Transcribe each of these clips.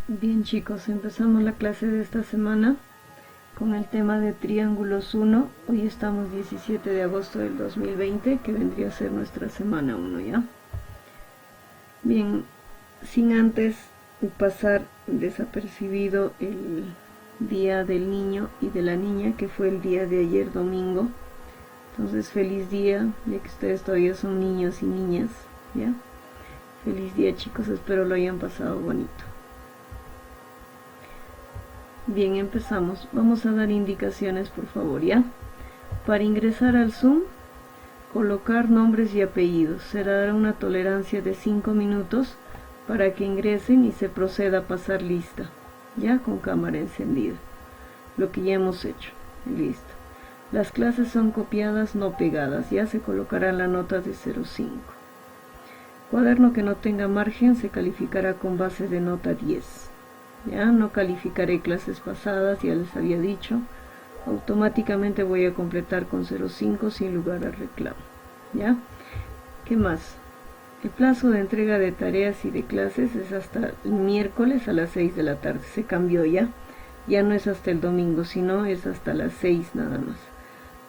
Bien chicos, empezamos la clase de esta semana con el tema de triángulos 1. Hoy estamos 17 de agosto del 2020, que vendría a ser nuestra semana 1 ya. Bien, sin antes pasar desapercibido el día del niño y de la niña, que fue el día de ayer domingo. Entonces feliz día, ya que ustedes todavía son niños y niñas, ¿ya? Feliz día chicos, espero lo hayan pasado bonito. Bien, empezamos. Vamos a dar indicaciones, por favor, ¿ya? Para ingresar al Zoom, colocar nombres y apellidos. Se dará una tolerancia de 5 minutos para que ingresen y se proceda a pasar lista, ya con cámara encendida. Lo que ya hemos hecho. Listo. Las clases son copiadas, no pegadas. Ya se colocará la nota de 0,5. Cuaderno que no tenga margen se calificará con base de nota 10. Ya no calificaré clases pasadas, ya les había dicho. Automáticamente voy a completar con 0,5 sin lugar a reclamo. ¿Ya? ¿Qué más? El plazo de entrega de tareas y de clases es hasta el miércoles a las 6 de la tarde. Se cambió ya. Ya no es hasta el domingo, sino es hasta las 6 nada más.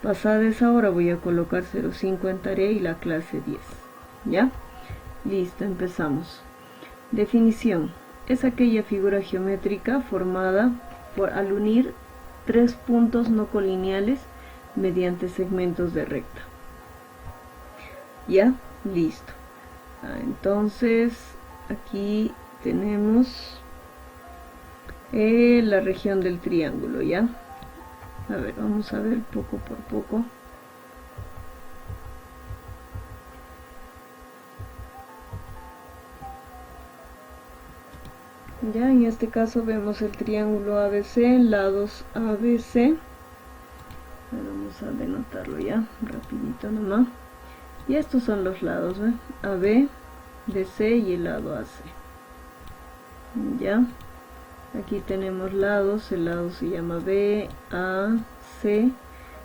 Pasada esa hora voy a colocar 0,5 en tarea y la clase 10. ¿Ya? Listo, empezamos. Definición. Es aquella figura geométrica formada al unir tres puntos no colineales mediante segmentos de recta. ¿Ya? Listo. Entonces, aquí tenemos la región del triángulo, ¿ya? A ver, vamos a ver poco por poco. Ya en este caso vemos el triángulo ABC, lados ABC. Vamos a denotarlo ya, rapidito nomás. Y estos son los lados, ¿ve? AB, DC y el lado AC. Ya, aquí tenemos lados, el lado se llama B, A, C.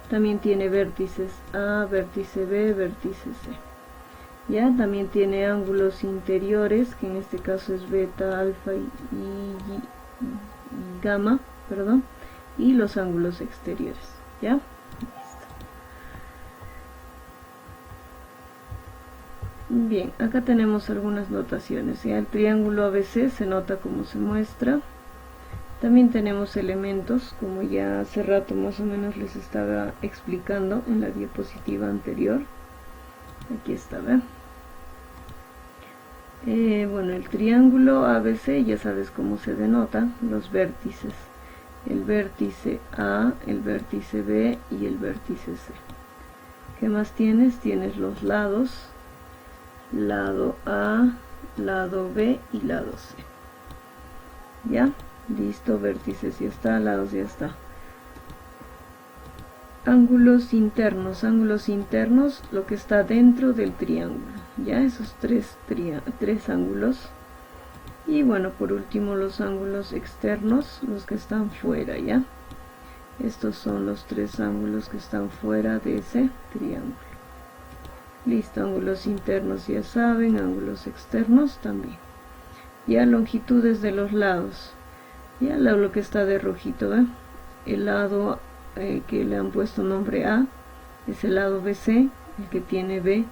También tiene vértices A, vértice B, vértice C. Ya, también tiene ángulos interiores, que en este caso es beta, alfa y gamma, perdón, y los ángulos exteriores, ¿ya? Listo. Bien, acá tenemos algunas notaciones, ¿ya? El triángulo ABC se nota como se muestra. También tenemos elementos, como ya hace rato más o menos les estaba explicando en la diapositiva anterior. Aquí está, ¿ven? Bueno, el triángulo ABC ya sabes cómo se denota, los vértices. El vértice A, el vértice B y el vértice C. ¿Qué más tienes? Tienes los lados, lado A, lado B y lado C. ¿Ya? Listo, vértices ya está, lados ya está. Ángulos internos, lo que está dentro del triángulo, ya esos tres ángulos. Y bueno, por último los ángulos externos, los que están fuera, ya. Estos son los tres ángulos que están fuera de ese triángulo. Listo, ángulos internos ya saben, ángulos externos también. Ya longitudes de los lados, ya lo que está de rojito, ¿eh? El lado que le han puesto nombre A es el lado BC, el que tiene B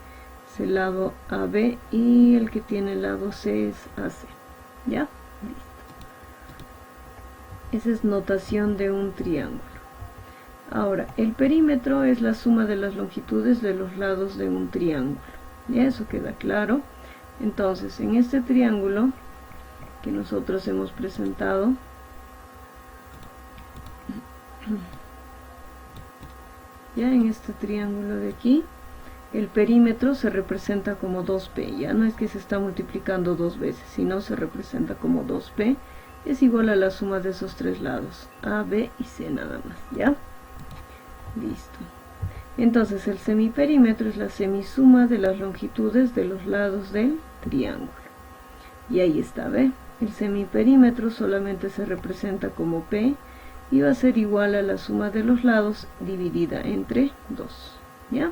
es el lado AB y el que tiene el lado C es AC. ¿Ya? Listo. Esa es notación de un triángulo. Ahora, el perímetro es la suma de las longitudes de los lados de un triángulo. ¿Ya? Eso queda claro. Entonces, en este triángulo que nosotros hemos presentado, ya en este triángulo de aquí, el perímetro se representa como 2p, ya no es que se está multiplicando dos veces, sino se representa como 2p, es igual a la suma de esos tres lados, A, B y C nada más, ¿ya? Listo. Entonces el semiperímetro es la semisuma de las longitudes de los lados del triángulo. Y ahí está, ¿ve? El semiperímetro solamente se representa como P, y va a ser igual a la suma de los lados dividida entre 2, ¿ya?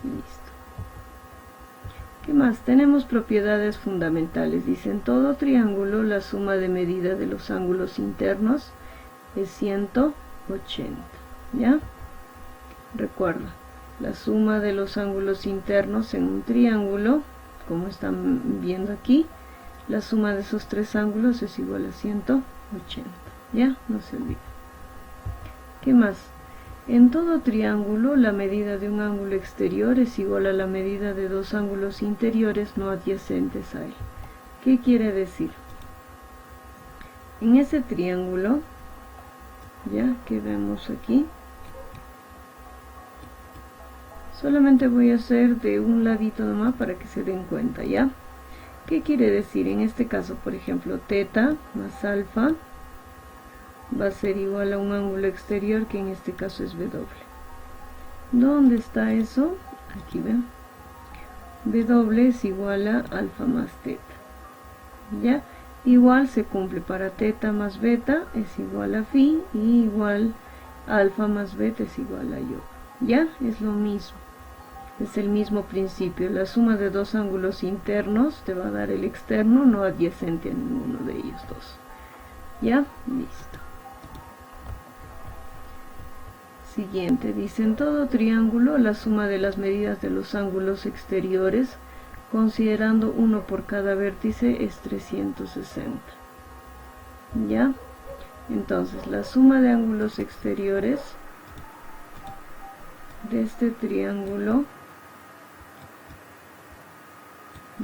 Listo. ¿Qué más? Tenemos propiedades fundamentales. Dice, en todo triángulo la suma de medida de los ángulos internos es 180. ¿Ya? Recuerda, la suma de los ángulos internos en un triángulo, como están viendo aquí, la suma de esos tres ángulos es igual a 180. ¿Ya? No se olvide. ¿Qué más? En todo triángulo, la medida de un ángulo exterior es igual a la medida de dos ángulos interiores no adyacentes a él. ¿Qué quiere decir? En ese triángulo, ya que vemos aquí, solamente voy a hacer de un ladito nomás para que se den cuenta, ¿ya? ¿Qué quiere decir? En este caso, por ejemplo, teta más alfa va a ser igual a un ángulo exterior que en este caso es W. ¿Dónde está eso? Aquí ven. W es igual a alfa más teta. ¿Ya? Igual se cumple para teta más beta es igual a phi y igual alfa más beta es igual a yo. ¿Ya? Es lo mismo. Es el mismo principio. La suma de dos ángulos internos te va a dar el externo no adyacente a ninguno de ellos dos. ¿Ya? Listo. Siguiente, dice, en todo triángulo la suma de las medidas de los ángulos exteriores, considerando uno por cada vértice, es 360. ¿Ya? Entonces, la suma de ángulos exteriores de este triángulo,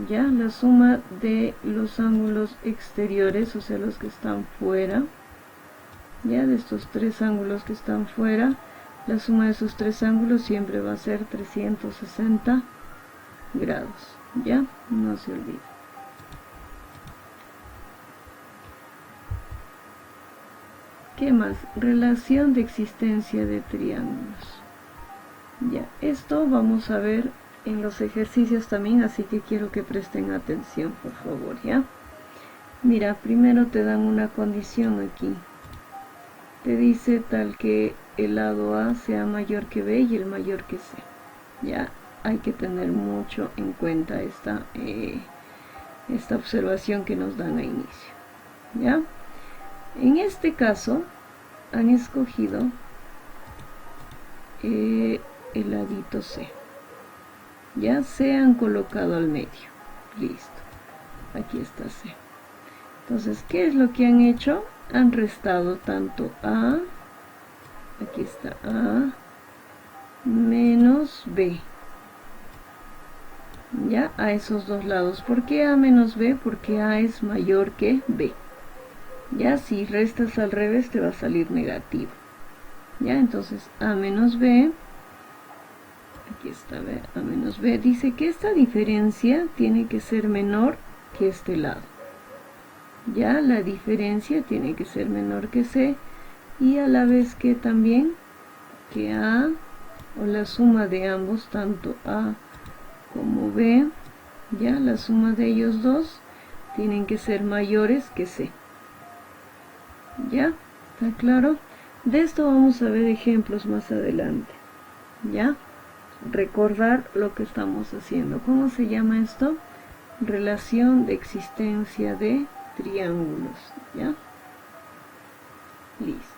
ya, la suma de los ángulos exteriores, o sea, los que están fuera, ya, de estos tres ángulos que están fuera, la suma de esos tres ángulos siempre va a ser 360 grados, ¿ya? No se olvide. ¿Qué más? Relación de existencia de triángulos. Ya, esto vamos a ver en los ejercicios también, así que quiero que presten atención, por favor, ¿ya? Mira, primero te dan una condición aquí. Te dice tal que el lado A sea mayor que B y el mayor que C. Ya hay que tener mucho en cuenta esta observación que nos dan a inicio. ¿Ya? En este caso han escogido el ladito C. Ya se han colocado al medio. Listo. Aquí está C. Entonces, ¿qué es lo que han hecho? Han restado tanto A, aquí está A, menos B, ya, a esos dos lados. ¿Por qué A menos B? Porque A es mayor que B. Ya, si restas al revés te va a salir negativo. Ya, entonces A menos B, aquí está B, A menos B, dice que esta diferencia tiene que ser menor que este lado. Ya, la diferencia tiene que ser menor que C y a la vez que también que A, o la suma de ambos, tanto A como B, ya, la suma de ellos dos tienen que ser mayores que C. ¿Ya? ¿Está claro? De esto vamos a ver ejemplos más adelante. ¿Ya? Recordar lo que estamos haciendo. ¿Cómo se llama esto? Relación de existencia de triángulos. ¿Ya? Listo.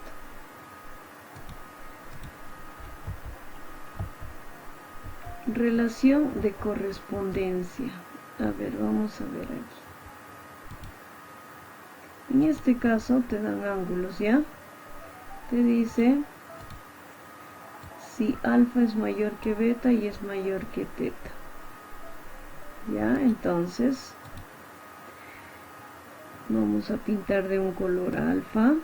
Relación de correspondencia. A ver, vamos a ver aquí. En este caso te dan ángulos, ¿ya? Te dice si alfa es mayor que beta y es mayor que teta. ¿Ya? Entonces vamos a pintar de un color a alfa.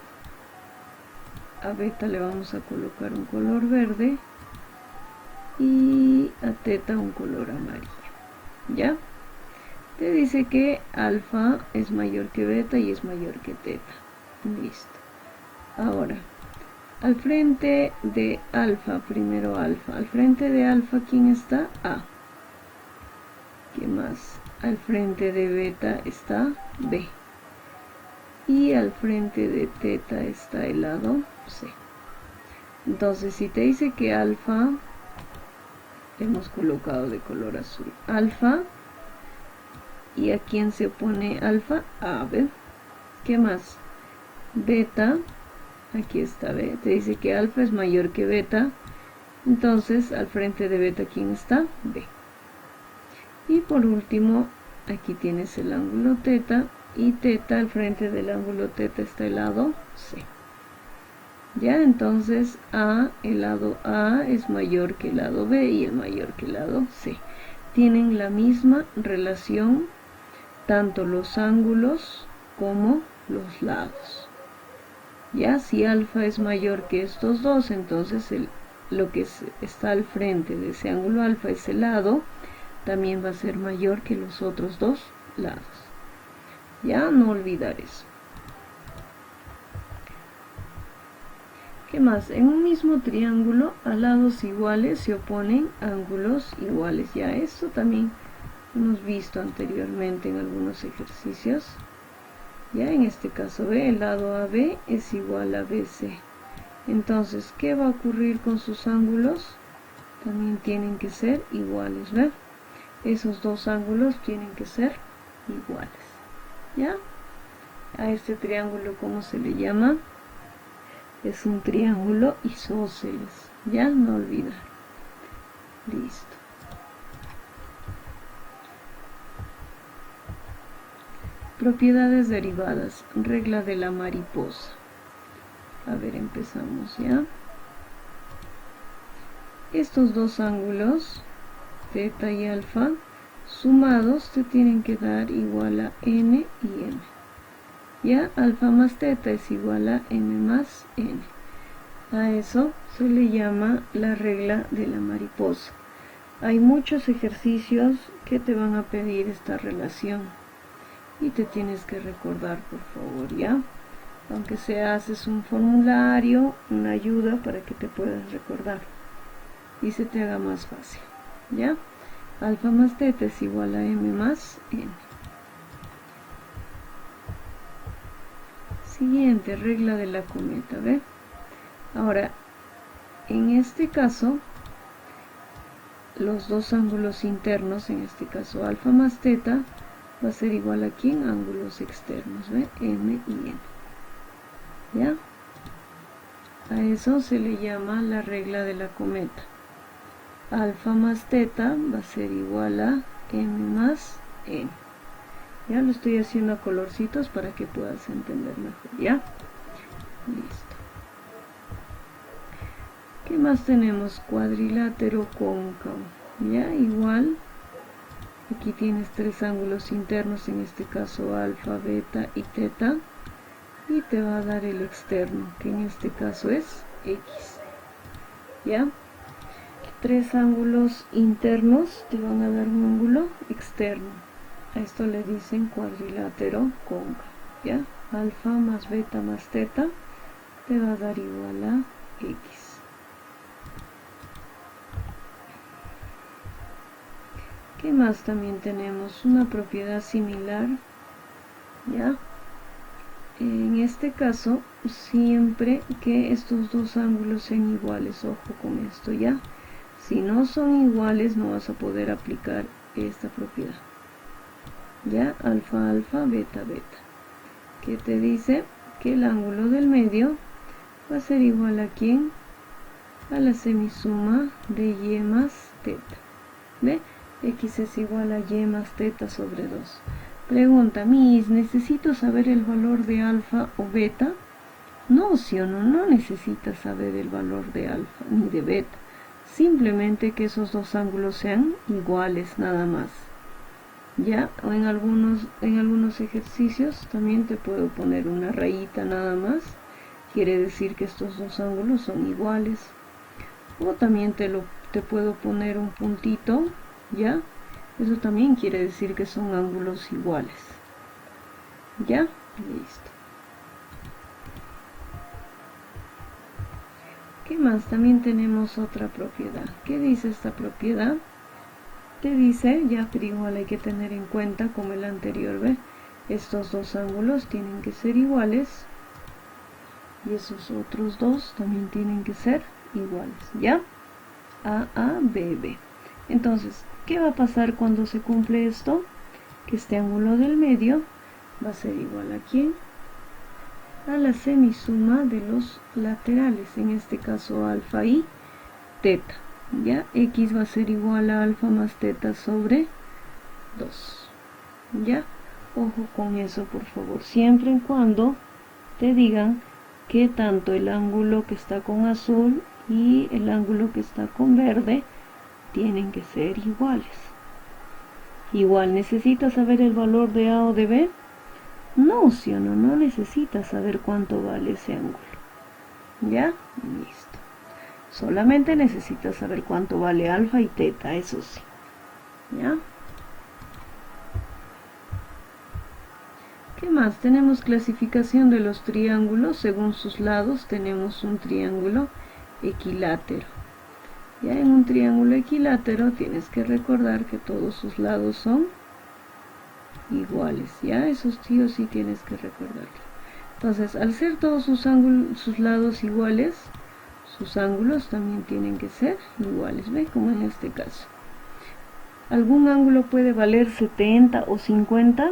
A beta le vamos a colocar un color verde y a teta un color amarillo. ¿Ya? Te dice que alfa es mayor que beta y es mayor que teta. Listo. Ahora, al frente de alfa, primero alfa. Al frente de alfa, ¿quién está? A. ¿Qué más? Al frente de beta está B. Y al frente de teta está el lado C. Entonces, si te dice que alfa, hemos colocado de color azul. Alfa ¿Y a quién se opone alfa? A, ¿ve? ¿Qué más? Beta, aquí está, ¿ve? Te dice que alfa es mayor que beta, entonces al frente de beta, ¿quién está? B. Y por último, aquí tienes el ángulo teta, y teta, al frente del ángulo teta está el lado C. Ya, entonces el lado A es mayor que el lado B y el mayor que el lado C. Tienen la misma relación, tanto los ángulos como los lados. Ya, si alfa es mayor que estos dos, entonces lo que está al frente de ese ángulo alfa, ese lado, también va a ser mayor que los otros dos lados. Ya, no olvidar eso. ¿Qué más? En un mismo triángulo, a lados iguales se oponen ángulos iguales. Ya, esto también hemos visto anteriormente en algunos ejercicios. Ya, en este caso, ¿ve? El lado AB es igual a BC. Entonces, ¿qué va a ocurrir con sus ángulos? También tienen que ser iguales, ¿ve? Esos dos ángulos tienen que ser iguales. ¿Ya? A este triángulo, ¿cómo se le llama? Es un triángulo isósceles. Ya, no olvidar. Listo. Propiedades derivadas. Regla de la mariposa. A ver, empezamos ya. Estos dos ángulos, teta y alfa, sumados te tienen que dar igual a n y m. Ya, alfa más teta es igual a m más n. A eso se le llama la regla de la mariposa. Hay muchos ejercicios que te van a pedir esta relación y te tienes que recordar, por favor, ya. Aunque sea, haces un formulario, una ayuda para que te puedas recordar y se te haga más fácil, ya. Alfa más teta es igual a m más n. Siguiente, regla de la cometa, ¿ve? Ahora, en este caso, los dos ángulos internos, en este caso alfa más teta, va a ser igual a ¿quién? Ángulos externos, ¿ve? M y N. ¿Ya? A eso se le llama la regla de la cometa. Alfa más teta va a ser igual a M más N. Ya lo estoy haciendo a colorcitos para que puedas entender mejor, ¿ya? Listo. ¿Qué más tenemos? Cuadrilátero cóncavo. Ya, igual. Aquí tienes tres ángulos internos, en este caso alfa, beta y teta. Y te va a dar el externo, que en este caso es X. ¿Ya? Tres ángulos internos te van a dar un ángulo externo. A esto le dicen cuadrilátero cóncavo. ¿Ya? Alfa más beta más teta te va a dar igual a X. ¿Qué más también tenemos? Una propiedad similar, ¿ya? En este caso, siempre que estos dos ángulos sean iguales, ojo con esto, ¿ya? Si no son iguales, no vas a poder aplicar esta propiedad, ¿ya? Alfa, alfa, beta, beta. ¿Qué te dice? Que el ángulo del medio va a ser igual a ¿quién? A la semisuma de y más teta, ¿ve? X es igual a y más teta sobre 2. Pregunta, Miss, ¿necesito saber el valor de alfa o beta? No, sí o no, no necesitas saber el valor de alfa ni de beta. Simplemente que esos dos ángulos sean iguales, nada más. Ya, o en algunos ejercicios también te puedo poner una rayita nada más. Quiere decir que estos dos ángulos son iguales. O también te puedo poner un puntito, ¿ya? Eso también quiere decir que son ángulos iguales. ¿Ya? Listo. ¿Qué más? También tenemos otra propiedad. ¿Qué dice esta propiedad? Te dice, ya, pero igual hay que tener en cuenta, como el anterior, ¿ve? Estos dos ángulos tienen que ser iguales. Y esos otros dos también tienen que ser iguales, ¿ya? A, B, B. Entonces, ¿qué va a pasar cuando se cumple esto? que este ángulo del medio va a ser igual a ¿quién? A la semisuma de los laterales, en este caso alfa y teta. Ya, x va a ser igual a alfa más teta sobre 2. Ya, ojo con eso por favor, siempre y cuando te digan que tanto el ángulo que está con azul y el ángulo que está con verde tienen que ser iguales. Igual, ¿necesitas saber el valor de A o de B? No, sí o no, no necesitas saber cuánto vale ese ángulo. ¿Ya? Listo. Solamente necesitas saber cuánto vale alfa y teta, eso sí. ¿Ya? ¿Qué más? Tenemos clasificación de los triángulos. Según sus lados tenemos un triángulo equilátero. Ya en un triángulo equilátero tienes que recordar que todos sus lados son iguales. Ya esos sí o sí tienes que recordarlo. Entonces, al ser todos sus lados iguales, sus ángulos también tienen que ser iguales. ¿Ve? Como en este caso. ¿Algún ángulo puede valer 70 o 50?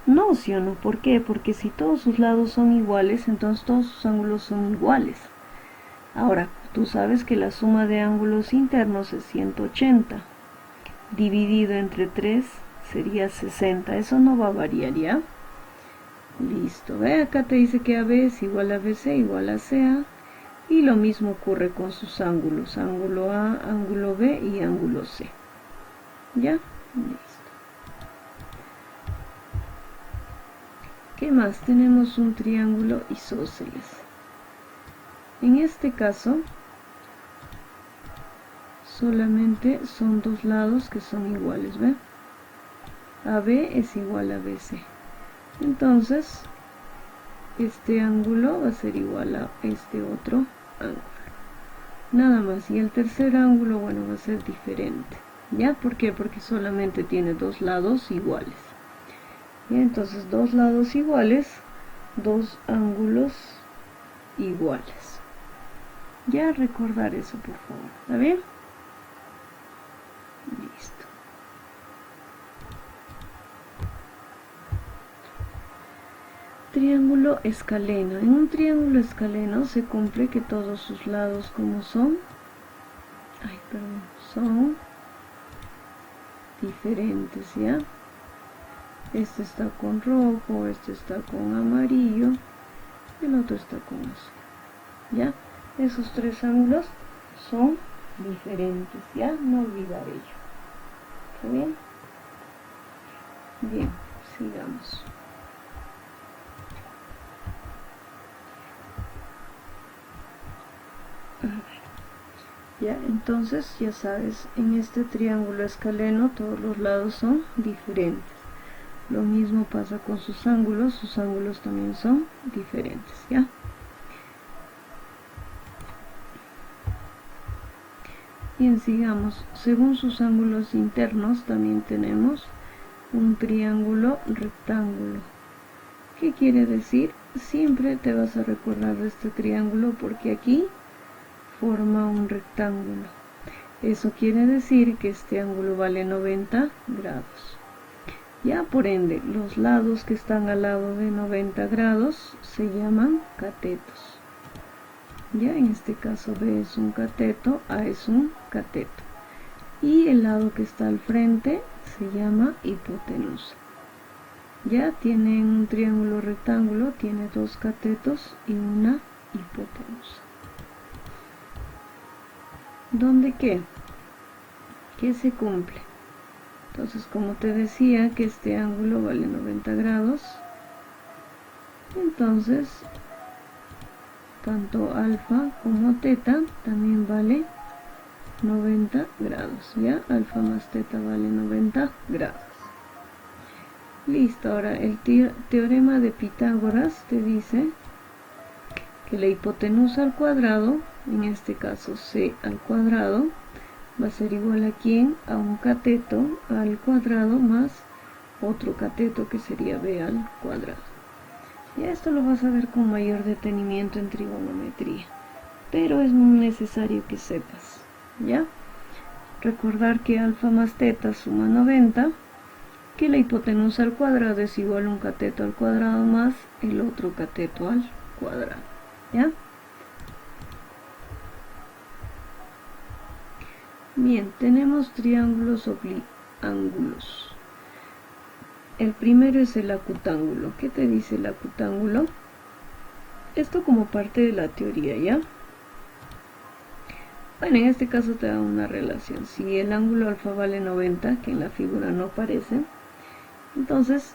No, sí o no. ¿Por qué? Porque si todos sus lados son iguales, entonces todos sus ángulos son iguales. Ahora, tú sabes que la suma de ángulos internos es 180. Dividido entre 3 sería 60. Eso no va a variar, ¿ya? Listo. Ve, acá te dice que AB es igual a BC igual a CA. Y lo mismo ocurre con sus ángulos. Ángulo A, ángulo B y ángulo C. ¿Ya? Listo. ¿Qué más? Tenemos un triángulo isósceles. En este caso, solamente son dos lados que son iguales, ¿ve? AB es igual a BC. Entonces, este ángulo va a ser igual a este otro ángulo. Nada más. Y el tercer ángulo, bueno, va a ser diferente. ¿Ya? ¿Por qué? Porque solamente tiene dos lados iguales. ¿Ya? Entonces, dos lados iguales, dos ángulos iguales. Ya recordar eso, por favor. ¿Está bien? Listo. Triángulo escaleno. En un triángulo escaleno se cumple que todos sus lados como son, son diferentes, ¿ya? Este está con rojo, este está con amarillo, el otro está con azul. ¿Ya? Esos tres ángulos son diferentes, ¿ya? No olvidar ello. ¿Está bien? Bien, sigamos. Ya, entonces ya sabes, en este triángulo escaleno todos los lados son diferentes. Lo mismo pasa con sus ángulos también son diferentes, ¿ya? Bien, sigamos. Según sus ángulos internos también tenemos un triángulo rectángulo. ¿Qué quiere decir? Siempre te vas a recordar de este triángulo porque aquí forma un rectángulo. Eso quiere decir que este ángulo vale 90 grados. Ya, por ende, los lados que están al lado de 90 grados se llaman catetos. Ya, en este caso B es un cateto, A es un cateto. Y el lado que está al frente se llama hipotenusa. Ya tienen un triángulo rectángulo, tiene dos catetos y una hipotenusa. ¿Dónde qué? ¿Qué se cumple? Entonces, como te decía que este ángulo vale 90 grados, entonces tanto alfa como teta también vale 90 grados, ¿ya? Alfa más teta vale 90 grados. Listo, ahora el teorema de Pitágoras te dice que la hipotenusa al cuadrado, en este caso c al cuadrado, va a ser igual a ¿quién? A un cateto al cuadrado más otro cateto que sería b al cuadrado. Y esto lo vas a ver con mayor detenimiento en trigonometría, pero es muy necesario que sepas, ¿ya? Recordar que alfa más teta suma 90 que la hipotenusa al cuadrado es igual a un cateto al cuadrado más el otro cateto al cuadrado, ¿ya? Bien, tenemos triángulos obliángulos. El primero es el acutángulo. ¿Qué te dice el acutángulo? Esto como parte de la teoría, ¿ya? Bueno, en este caso te da una relación. Si el ángulo alfa vale 90, que en la figura no aparece, entonces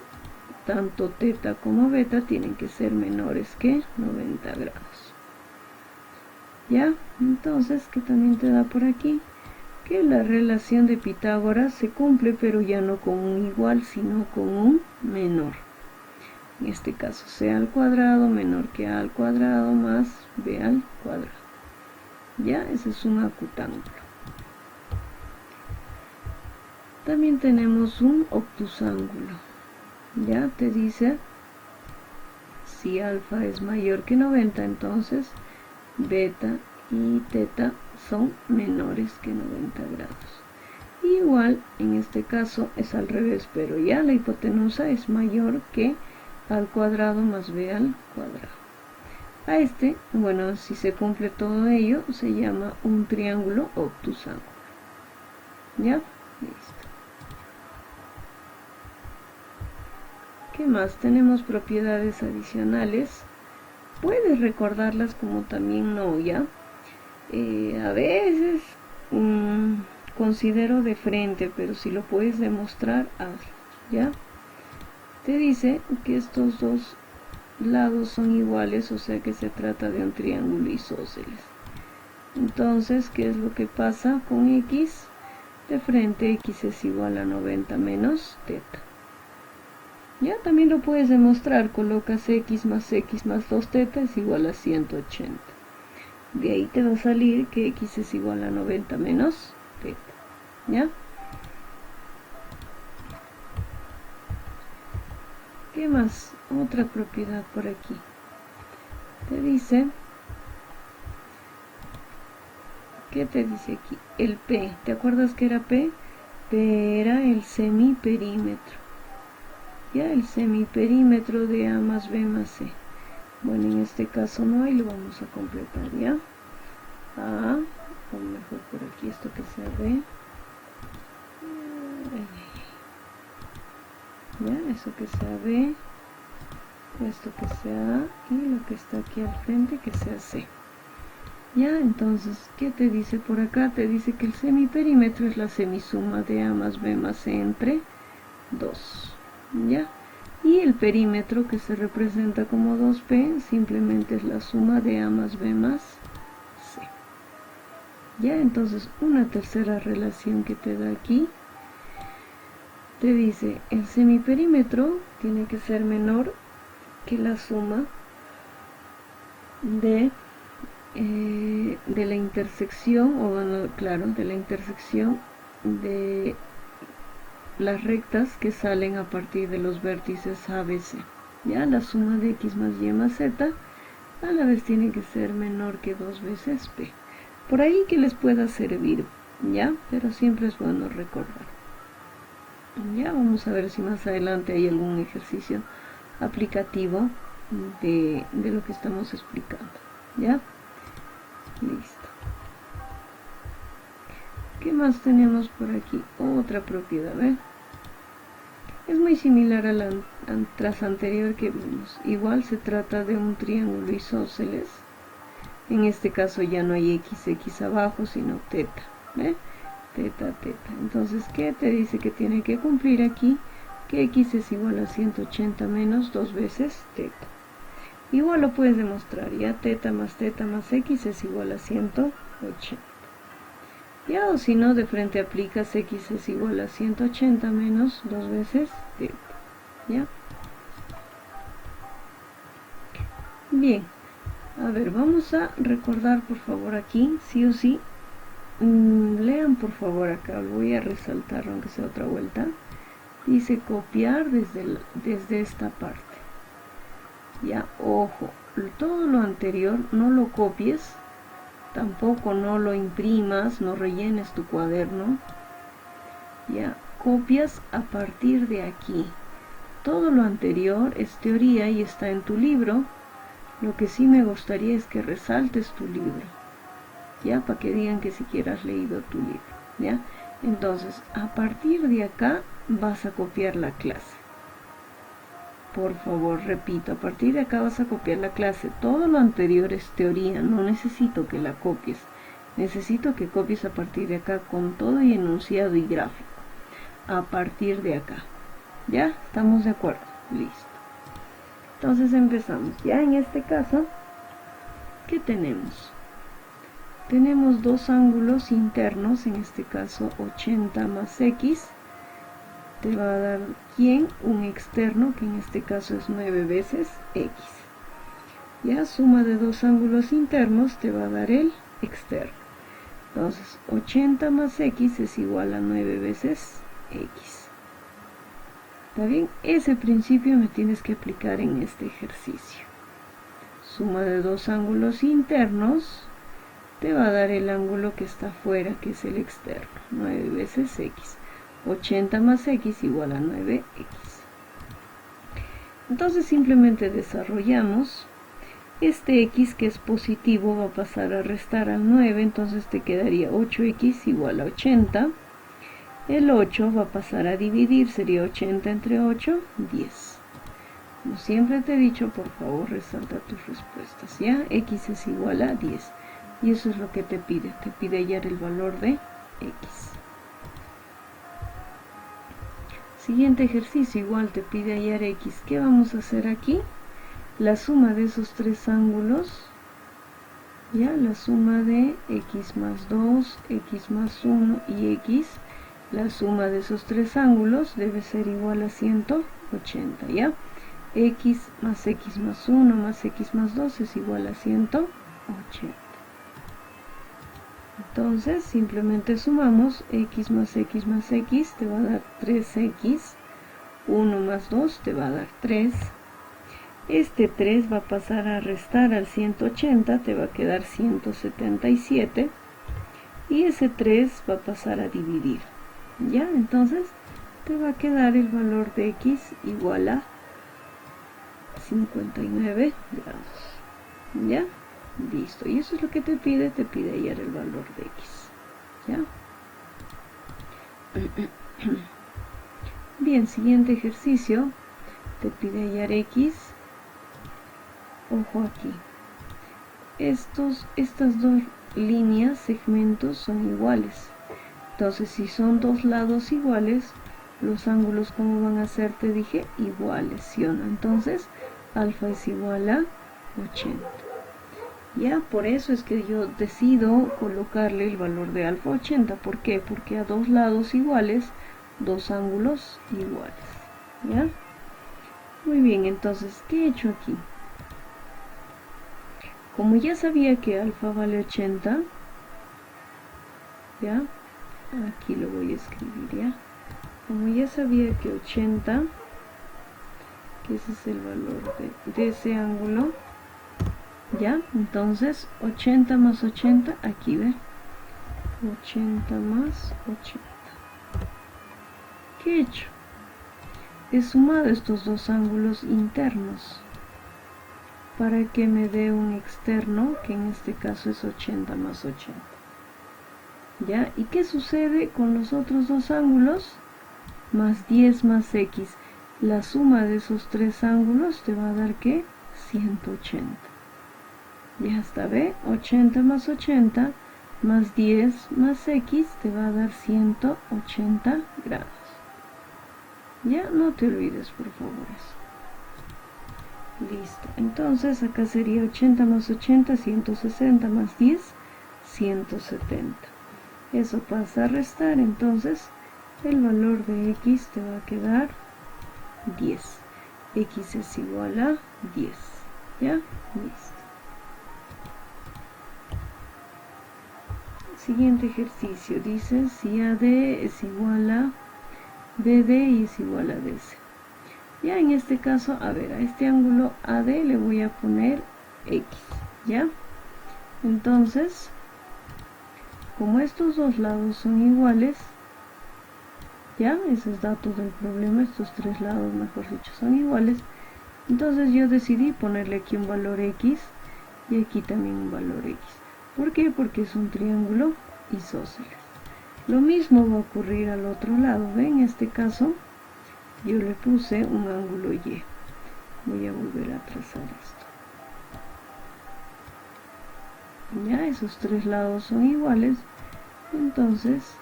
tanto teta como beta tienen que ser menores que 90 grados. ¿Ya? Entonces, ¿qué también te da por aquí? Que la relación de Pitágoras se cumple, pero ya no con un igual, sino con un menor. En este caso, c al cuadrado menor que a al cuadrado más b al cuadrado. Ya, ese es un acutángulo. También tenemos un obtusángulo. Ya te dice, si alfa es mayor que 90, entonces beta y teta son menores que 90 grados. Igual, en este caso es al revés, pero ya la hipotenusa es mayor que al cuadrado más b al cuadrado. A este, bueno, si se cumple todo ello, se llama un triángulo obtusángulo. ¿Ya? Listo. ¿Qué más? Tenemos propiedades adicionales. Puedes recordarlas como también no, ¿ya? A veces considero de frente, pero si lo puedes demostrar, hazlo, ¿ya? Te dice que estos dos lados son iguales, o sea que se trata de un triángulo isósceles. Entonces, ¿qué es lo que pasa con x? De frente x es igual a 90 menos teta. Ya también lo puedes demostrar, colocas x más 2 teta es igual a 180. De ahí te va a salir que x es igual a 90 menos teta. ¿Ya? ¿Qué más? Otra propiedad por aquí. Te dice, ¿qué te dice aquí? El P. ¿Te acuerdas que era P? P era el semiperímetro. Ya, el semiperímetro de A más B más C. Bueno, en este caso no, y lo vamos a completar, ¿ya? A, o mejor por aquí esto que sea B. Ya, eso que sea B, esto que sea A, y lo que está aquí al frente que sea C. Ya, entonces, ¿qué te dice por acá? Te dice que el semiperímetro es la semisuma de A más B más C entre 2. ¿Ya? Y el perímetro, que se representa como 2P, simplemente es la suma de A más B más C. Ya, entonces, una tercera relación que te da aquí, te dice, el semiperímetro tiene que ser menor que la suma de la intersección, o bueno, claro, de la intersección de las rectas que salen a partir de los vértices ABC. Ya, la suma de x más y más z a la vez tiene que ser menor que 2 veces p. Por ahí que les pueda servir, ya, pero siempre es bueno recordar. Ya, vamos a ver si más adelante hay algún ejercicio aplicativo de lo que estamos explicando. ¿Ya? Listo. ¿Qué más tenemos por aquí? Otra propiedad, ¿eh? Es muy similar a la tras anterior que vimos. Igual se trata de un triángulo isósceles. En este caso ya no hay x abajo, sino teta. ¿Ve? Teta, teta. Entonces, ¿qué te dice que tiene que cumplir aquí? Que x es igual a 180 menos 2 veces teta. Igual lo puedes demostrar, ya teta más x es igual a 180. Ya, o si no, de frente aplicas x es igual a 180 menos 2 veces teta. ¿Ya? Bien, a ver, vamos a recordar por favor aquí, sí o sí. Lean por favor acá, lo voy a resaltar aunque sea otra vuelta. Dice copiar desde esta parte. Ya, ojo, todo lo anterior no lo copies, tampoco no lo imprimas, no rellenes tu cuaderno. Ya, copias a partir de aquí. Todo lo anterior es teoría y está en tu libro. Lo que sí me gustaría es que resaltes tu libro, ya, para que digan que siquiera has leído tu libro, ya. Entonces, a partir de acá vas a copiar la clase. Por favor, repito, a partir de acá vas a copiar la clase. Todo lo anterior es teoría, no necesito que la copies. Necesito que copies a partir de acá con todo y enunciado y gráfico. A partir de acá. ¿Ya? ¿Estamos de acuerdo? Listo. Entonces empezamos. Ya en este caso, ¿qué tenemos? Tenemos dos ángulos internos, en este caso 80 más x. Te va a dar ¿quién? Un externo, que en este caso es 9 veces x. Ya, suma de dos ángulos internos te va a dar el externo. Entonces, 80 más x es igual a 9 veces x. ¿Está bien? Ese principio me tienes que aplicar en este ejercicio. Suma de dos ángulos internos te va a dar el ángulo que está afuera, que es el externo, 9 veces x. 80 más x igual a 9x. Entonces simplemente desarrollamos. Este x que es positivo va a pasar a restar al 9, entonces te quedaría 8x igual a 80. El 8 va a pasar a dividir, sería 80 entre 8, 10. Como siempre te he dicho, por favor resalta tus respuestas, ¿ya? X es igual a 10. Y eso es lo que te pide hallar el valor de x. Siguiente ejercicio, igual te pide hallar x. ¿Qué vamos a hacer aquí? La suma de esos tres ángulos, ya, la suma de x más 2, x más 1 y x, la suma de esos tres ángulos debe ser igual a 180, ¿ya? X más x más 1 más x más 2 es igual a 180. Entonces simplemente sumamos x más x más x, te va a dar 3x, 1 más 2 te va a dar 3. Este 3 va a pasar a restar al 180, te va a quedar 177. Y ese 3 va a pasar a dividir. ¿Ya? Entonces te va a quedar el valor de x igual a 59 grados. ¿Ya? Listo. Y eso es lo que te pide hallar el valor de x. ¿Ya? Bien, siguiente ejercicio. Te pide hallar x. Ojo aquí. Estas dos líneas, segmentos, son iguales. Entonces, si son dos lados iguales, los ángulos, ¿cómo van a ser? Te dije, iguales, ¿sí o no? Entonces, alfa es igual a 80. Ya, por eso es que yo decido colocarle el valor de alfa 80. ¿Por qué? Porque a dos lados iguales, dos ángulos iguales. ¿Ya? Muy bien, entonces, ¿qué he hecho aquí? Como ya sabía que alfa vale 80, ¿ya? Aquí lo voy a escribir, ¿ya? Como ya sabía que 80, que ese es el valor de ese ángulo, ¿ya? Entonces, 80 más 80, aquí ve. 80 más 80. ¿Qué he hecho? He sumado estos dos ángulos internos para que me dé un externo, que en este caso es 80 más 80. ¿Ya? ¿Y qué sucede con los otros dos ángulos? Más 10 más x. La suma de esos tres ángulos te va a dar, ¿qué? 180. Ya está, ¿ve? 80 más 80 más 10 más x te va a dar 180 grados. Ya, no te olvides, por favor, eso. Listo. Entonces, acá sería 80 más 80, 160 más 10, 170. Eso pasa a restar, entonces el valor de x te va a quedar 10. X es igual a 10. ¿Ya? Listo. Siguiente ejercicio. Dice si AD es igual a BD y es igual a DC. Ya en este caso, a ver, a este ángulo AD le voy a poner X. ¿Ya? Entonces, como estos dos lados son iguales, Ya, esos datos del problema, estos tres lados mejor dicho son iguales. Entonces yo decidí ponerle aquí un valor X y aquí también un valor X. ¿Por qué? Porque es un triángulo isósceles. Lo mismo va a ocurrir al otro lado. ¿Ven? En este caso yo le puse un ángulo Y. Voy a volver a trazar esto. Ya, esos tres lados son iguales. Entonces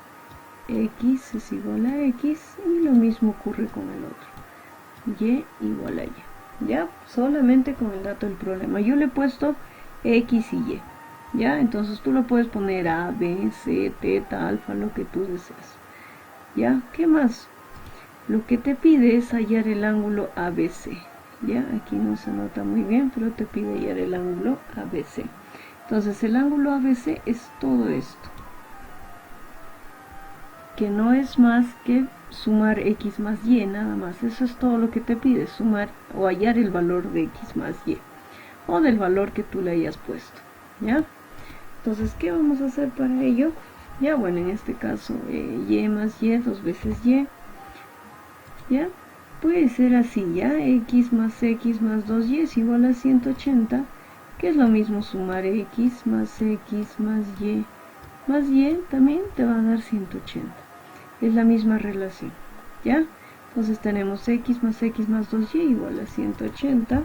X es igual a X y lo mismo ocurre con el otro. Y igual a Y. Ya, solamente con el dato del problema. Yo le he puesto X y Y. Ya, entonces tú lo puedes poner A, B, C, teta, alfa, lo que tú deseas. Ya, ¿qué más? Lo que te pide es hallar el ángulo ABC. Ya, aquí no se nota muy bien, pero te pide hallar el ángulo ABC. Entonces el ángulo ABC es todo esto, que no es más que sumar X más Y, nada más. Eso es todo lo que te pide, sumar o hallar el valor de X más Y, o del valor que tú le hayas puesto. ¿Ya? Entonces, ¿qué vamos a hacer para ello? Ya, bueno, en este caso, Y más Y, 2 veces Y. ¿Ya? Puede ser así, ¿ya? X más 2Y es igual a 180, que es lo mismo sumar X más Y más Y, también te va a dar 180. Es la misma relación, ¿ya? Entonces tenemos X más 2Y igual a 180,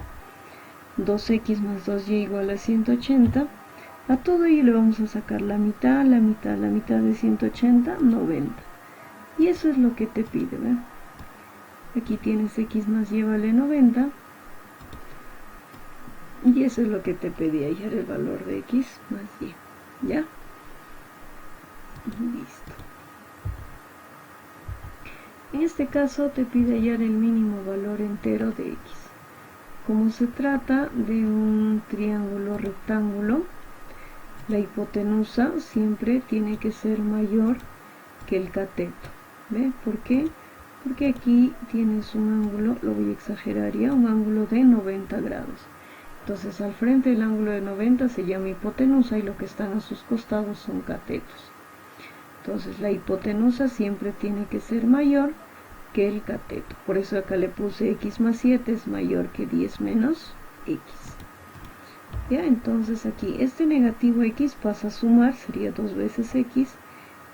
2X más 2Y igual a 180, a todo ello le vamos a sacar la mitad de 180, 90. Y eso es lo que te pide, ¿verdad? Aquí tienes X más Y vale 90. Y eso es lo que te pedía, hallar el valor de X más Y. ¿Ya? Listo. En este caso te pide hallar el mínimo valor entero de X. Como se trata de un triángulo rectángulo, la hipotenusa siempre tiene que ser mayor que el cateto. ¿Ve? ¿Por qué? Porque aquí tienes un ángulo, lo voy a exagerar ya, un ángulo de 90 grados. Entonces al frente del ángulo de 90 se llama hipotenusa y lo que están a sus costados son catetos. Entonces la hipotenusa siempre tiene que ser mayor que el cateto. Por eso acá le puse X más 7 es mayor que 10 menos X. Ya, entonces aquí este negativo X pasa a sumar, sería 2 veces X.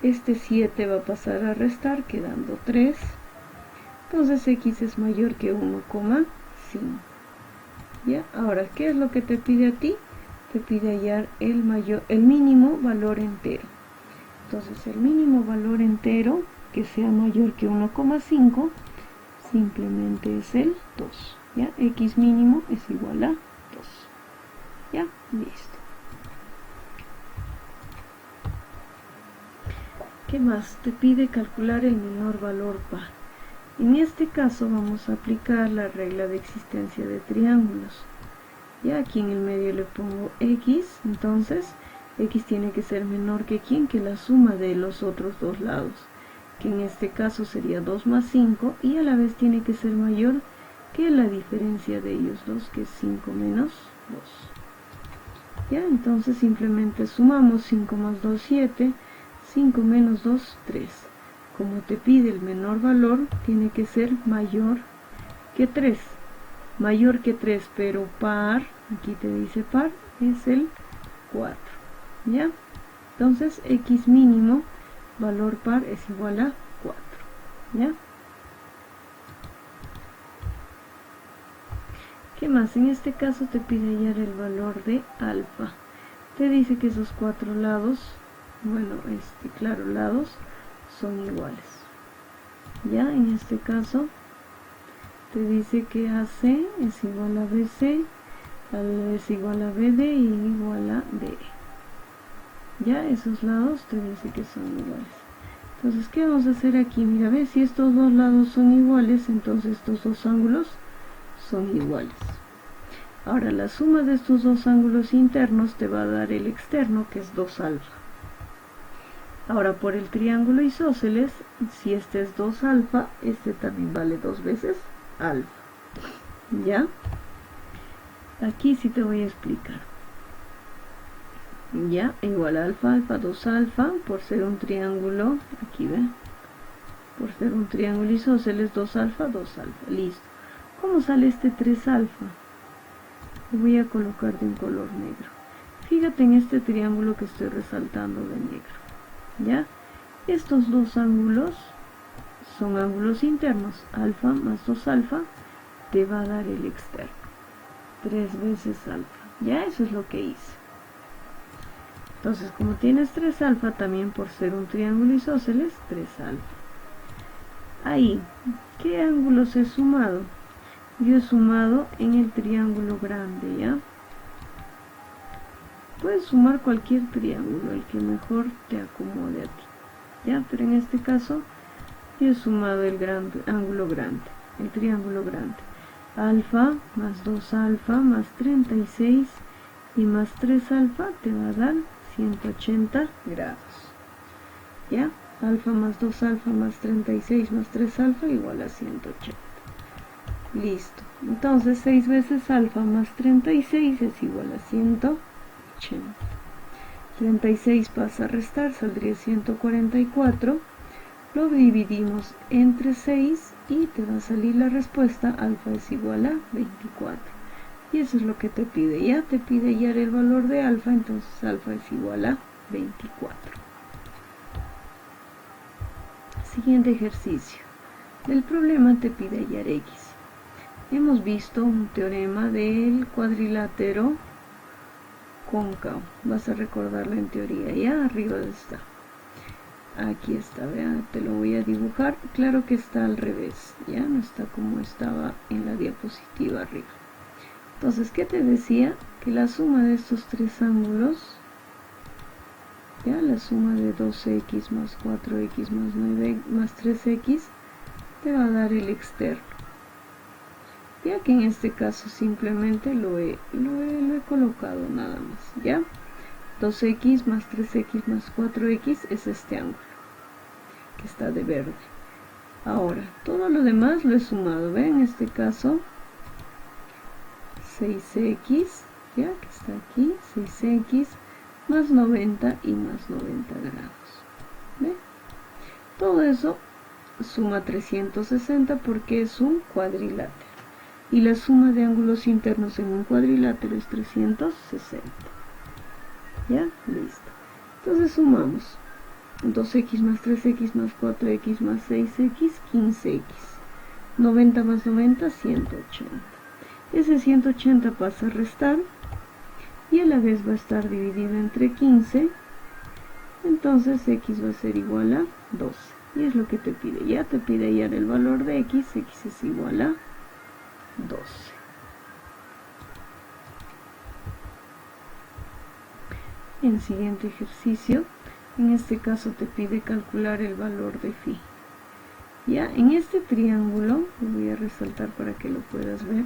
Este 7 va a pasar a restar, quedando 3. Entonces X es mayor que 1,5. ¿Ya? Ahora, ¿qué es lo que te pide a ti? Te pide hallar el mínimo valor entero. Entonces el mínimo valor entero que sea mayor que 1,5 simplemente es el 2. ¿Ya? X mínimo es igual a 2. ¿Ya? Listo. ¿Qué más? Te pide calcular el menor valor par. En este caso vamos a aplicar la regla de existencia de triángulos. Ya aquí en el medio le pongo X, entonces X tiene que ser menor que ¿quién? Que la suma de los otros dos lados, que en este caso sería 2 más 5, y a la vez tiene que ser mayor que la diferencia de ellos dos, que es 5 menos 2. Ya, entonces simplemente sumamos 5 más 2, 7, 5 menos 2, 3. Como te pide el menor valor, tiene que ser mayor que 3. Mayor que 3, pero par, aquí te dice par, es el 4. ¿Ya? Entonces, X mínimo, valor par, es igual a 4. ¿Ya? ¿Qué más? En este caso te pide hallar el valor de alfa. Te dice que esos cuatro lados, bueno, claro, lados son iguales. Ya, en este caso te dice que AC es igual a BC, es igual a BD y igual a DE. Ya, esos lados te dice que son iguales. Entonces, ¿qué vamos a hacer aquí? Mira, ve, si estos dos lados son iguales, entonces estos dos ángulos son iguales. Ahora, la suma de estos dos ángulos internos te va a dar el externo, que es 2 alfa. Ahora, por el triángulo isósceles, si este es 2 alfa, este también vale 2 veces alfa. ¿Ya? Aquí sí te voy a explicar. Ya, igual a alfa, alfa, 2 alfa, por ser un triángulo, aquí ve, por ser un triángulo isósceles, 2 alfa, 2 alfa, listo. ¿Cómo sale este 3 alfa? Lo voy a colocar de un color negro. Fíjate en este triángulo que estoy resaltando de negro, ¿ya? Estos dos ángulos son ángulos internos, alfa más 2 alfa te va a dar el externo, 3 veces alfa, ya eso es lo que hice. Entonces como tienes 3 alfa, también por ser un triángulo isósceles, 3 alfa. Ahí, ¿qué ángulos he sumado? Yo he sumado en el triángulo grande, ¿ya? Puedes sumar cualquier triángulo, el que mejor te acomode a ti, ¿ya? Pero en este caso, yo he sumado el ángulo grande, el triángulo grande. Alfa más 2 alfa más 36 y más 3 alfa te va a dar 180 grados, ¿ya? Alfa más 2 alfa más 36 más 3 alfa igual a 180. Listo. Entonces 6 veces alfa más 36 es igual a 180. 36 pasa a restar, saldría 144. Lo dividimos entre 6 y te va a salir la respuesta, alfa es igual a 24. Y eso es lo que te pide. Ya te pide hallar el valor de alfa, entonces alfa es igual a 24. Siguiente ejercicio. Del problema te pide hallar x. Hemos visto un teorema del cuadrilátero cóncavo. Vas a recordarlo en teoría. Ya arriba está. Aquí está, vean, te lo voy a dibujar. Claro que está al revés, ya no está como estaba en la diapositiva arriba. Entonces, ¿qué te decía? Que la suma de estos tres ángulos, ya la suma de 2x más 4x más 9 más 3x, te va a dar el externo. Ya que en este caso simplemente lo he colocado nada más, ¿ya? 2x más 3x más 4x es este ángulo que está de verde. Ahora, todo lo demás lo he sumado, ¿ven? En este caso 6x, ya que está aquí, 6x más 90 y más 90 grados. ¿Ven? Todo eso suma 360 porque es un cuadrilátero. Y la suma de ángulos internos en un cuadrilátero es 360. ¿Ya? Listo. Entonces sumamos 2x más 3x más 4x más 6x, 15x. 90 más 90, 180. Ese 180 pasa a restar y a la vez va a estar dividido entre 15. Entonces x va a ser igual a 12. Y es lo que te pide. Ya te pide hallar el valor de x. X es igual a 12. En el siguiente ejercicio, en este caso te pide calcular el valor de phi. Ya, en este triángulo, lo voy a resaltar para que lo puedas ver.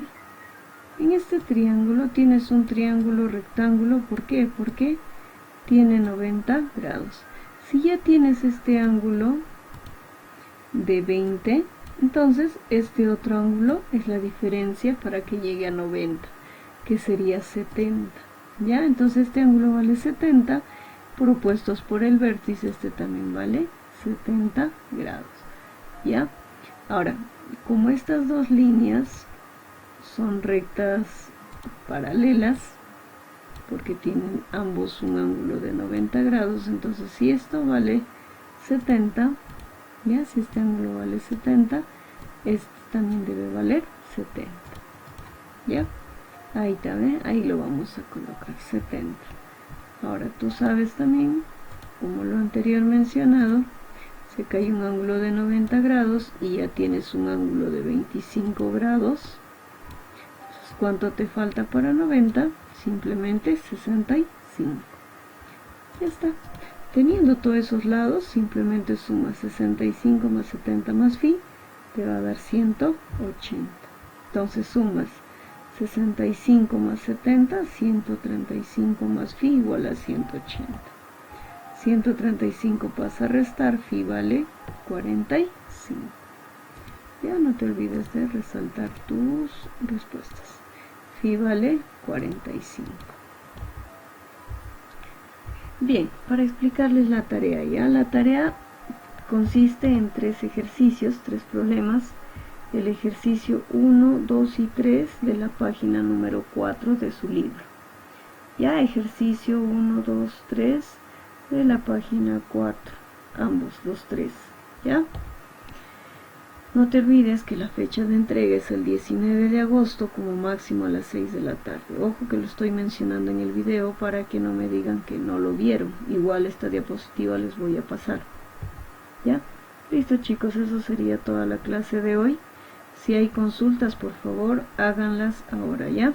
En este triángulo tienes un triángulo rectángulo. ¿Por qué? Porque tiene 90 grados. Si ya tienes este ángulo de 20, entonces este otro ángulo es la diferencia para que llegue a 90, que sería 70. ¿Ya? Entonces este ángulo vale 70, propuestos por el vértice, este también vale 70 grados. ¿Ya? Ahora, como estas dos líneas son rectas paralelas, porque tienen ambos un ángulo de 90 grados, entonces si esto vale 70, ¿ya? Si este ángulo vale 70, este también debe valer 70. ¿Ya? Ahí está, ¿ve? Ahí lo vamos a colocar, 70. Ahora tú sabes también, como lo anterior mencionado, se cae un ángulo de 90 grados y ya tienes un ángulo de 25 grados. Entonces, ¿cuánto te falta para 90? Simplemente 65. Ya está. Teniendo todos esos lados, simplemente suma 65 más 70 más phi, te va a dar 180. Entonces sumas 65 más 70, 135 más phi igual a 180. 135 pasa a restar, phi vale 45. Ya no te olvides de resaltar tus respuestas. Phi vale 45. Bien, para explicarles la tarea, ya la tarea Consiste en 3 ejercicios, 3 problemas. El ejercicio 1, 2 y 3 de la página número 4 de su libro. Ya ejercicio 1, 2, 3 de la página 4, ambos los 3, ¿ya? No te olvides que la fecha de entrega es el 19 de agosto como máximo a las 6 de la tarde. Ojo que lo estoy mencionando en el video para que no me digan que no lo vieron. Igual esta diapositiva les voy a pasar. ¿Ya? Listo chicos, eso sería toda la clase de hoy. Si hay consultas, por favor, háganlas ahora, ¿ya?